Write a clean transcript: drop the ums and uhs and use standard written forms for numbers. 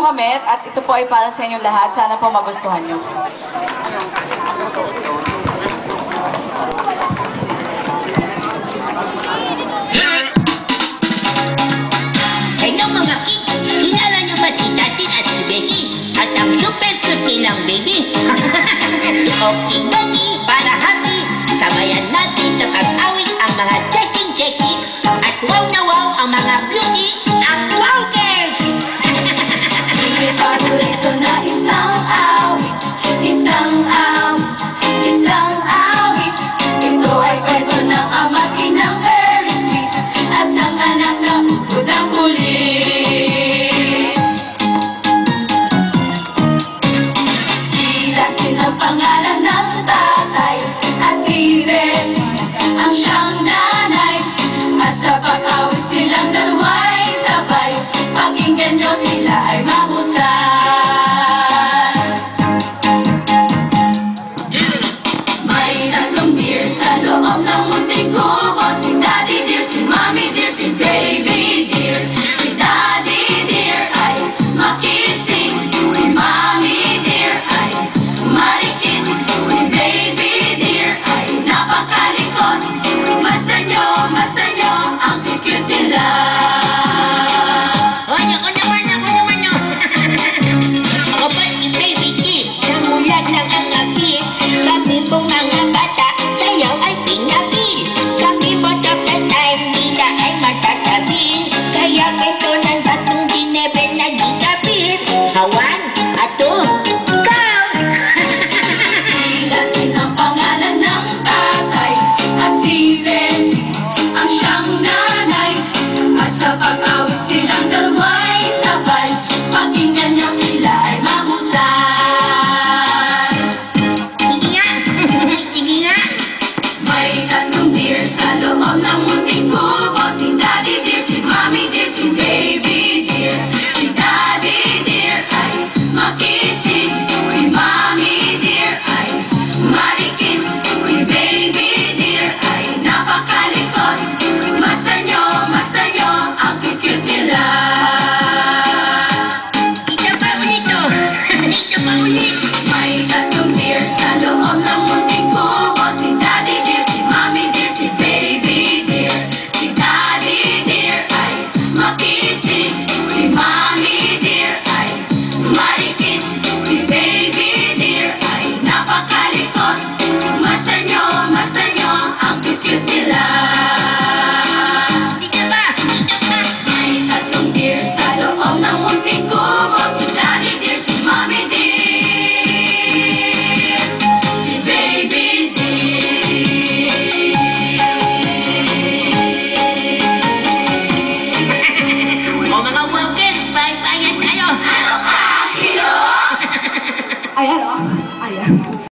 Mohamed at ito po ay para sa inyong lahat. Sana po magustuhan nyo. Hello mga kids! Kilala nyo ba si Tatin at si Becky? At ang super cute nilang baby? Okay, okay, para happy, sabayan natin sa pag-awit ang mga checking-checking at wow na wow ang mga beauty at wow girls! May paborito na isang awit, isang awit, isang awit. Ito ay kwento ng ama't inang very sweet at sang anak na bukod ang kulit. Si Dustin ang pangalan ng tatay at si Res ang siyang nanay. At sa pag-awit silang dalawa'y sabay, pakinggan nyo sila ay mahusay.